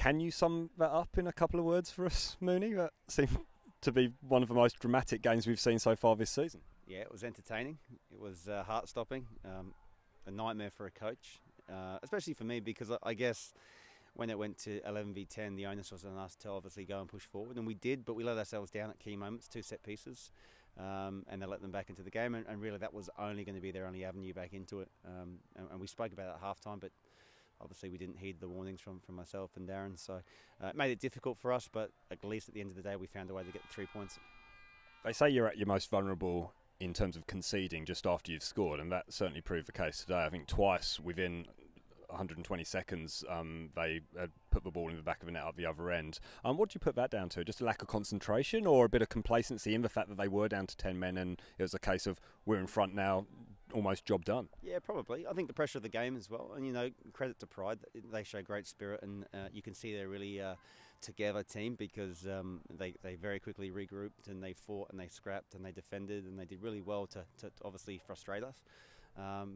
Can you sum that up in a couple of words for us, Mooney? That seemed to be one of the most dramatic games we've seen so far this season. Yeah, it was entertaining. It was heart-stopping, a nightmare for a coach, especially for me, because I guess when it went to 11v10, the onus was on us to obviously go and push forward, and we did, but we let ourselves down at key moments, 2 set pieces, and they let them back into the game, and really that was only going to be their only avenue back into it. And we spoke about it at half-time, but obviously we didn't heed the warnings from myself and Darren, so it made it difficult for us, but at least at the end of the day we found a way to get the 3 points. They say you're at your most vulnerable in terms of conceding just after you've scored, and that certainly proved the case today. I think twice within 120 seconds they had put the ball in the back of the net up the other end. What do you put that down to? Just a lack of concentration or a bit of complacency in the fact that they were down to 10 men and it was a case of we're in front now, almost job done? Yeah, probably. I think the pressure of the game as well, and credit to Pride, they show great spirit, and you can see they're really together team, because they very quickly regrouped and they fought and they scrapped and they defended and they did really well to obviously frustrate us.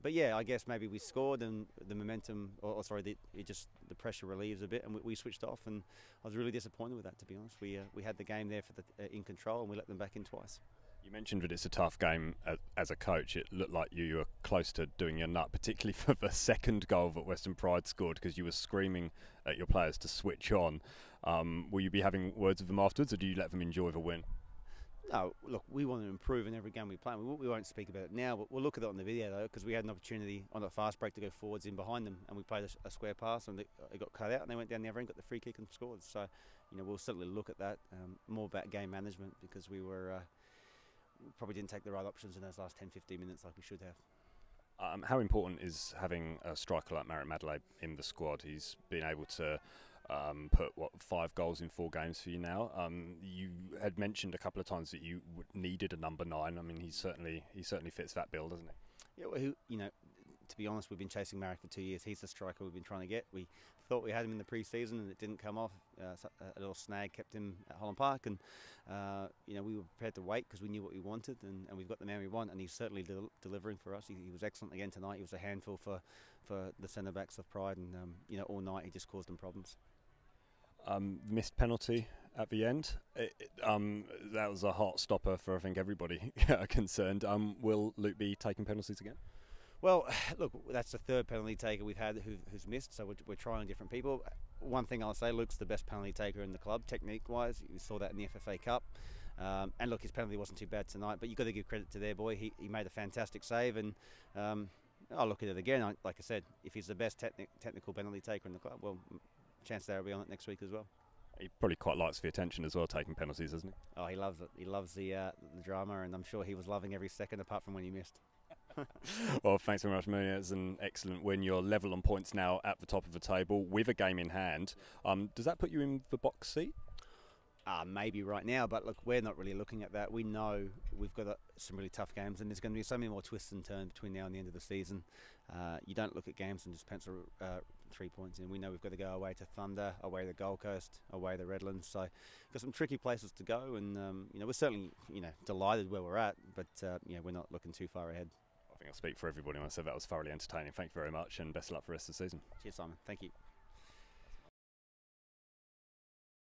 But yeah, I guess maybe we scored and the momentum, the pressure relieves a bit, and we switched off, and I was really disappointed with that, to be honest. We had the game there for in control, and we let them back in twice. You mentioned that it's a tough game as a coach. It looked like you were close to doing your nut, particularly for the second goal that Western Pride scored, because you were screaming at your players to switch on. Will you be having words with them afterwards, or do you let them enjoy the win? No, look, we want to improve in every game we play. We won't speak about it now, but we'll look at it on the video, though, because we had an opportunity on a fast break to go forwards in behind them, and we played a square pass, and it got cut out, and they went down the other end, got the free kick and scored. So, we'll certainly look at that, more about game management, because we probably didn't take the right options in those last 10-15 minutes like we should have. How important is having a striker like Marek Madley in the squad? He's been able to put 5 goals in 4 games for you now. You had mentioned a couple of times that you needed a number 9. I mean, he certainly fits that bill, doesn't he? Yeah, well, to be honest, we've been chasing Marek for 2 years. He's the striker we've been trying to get. We thought we had him in the pre-season and it didn't come off. A little snag kept him at Holland Park, and we were prepared to wait because we knew what we wanted, and we've got the man we want, and he's certainly delivering for us. He was excellent again tonight. He was a handful for the centre backs of Pride, and all night he just caused them problems. Missed penalty at the end. That was a heart stopper for, I think, everybody concerned. Will Luke be taking penalties again? Well, look, that's the 3rd penalty taker we've had who's missed, so we're trying different people. One thing I'll say, Luke's the best penalty taker in the club, technique-wise. We saw that in the FFA Cup. And look, his penalty wasn't too bad tonight, but you've got to give credit to their boy. He made a fantastic save, and I'll look at it again. Like I said, if he's the best technical penalty taker in the club, well, chance there will be on it next week as well. He probably quite likes the attention as well, taking penalties, doesn't he? Oh, he loves it. He loves the drama, and I'm sure he was loving every second, apart from when he missed. Well, thanks very much, Mooney. It's an excellent win. You're level on points now at the top of the table with a game in hand. Does that put you in the box seat? Maybe right now, but look, we're not really looking at that. We know we've got some really tough games, and there's going to be so many more twists and turns between now and the end of the season. You don't look at games and just pencil 3 points in. We know we've got to go away to Thunder, away to the Gold Coast, away to Redlands. So got some tricky places to go, and we're certainly delighted where we're at, but we're not looking too far ahead. I think I'll speak for everybody when I said that was thoroughly entertaining. Thank you very much, and best of luck for the rest of the season. Cheers, Simon. Thank you.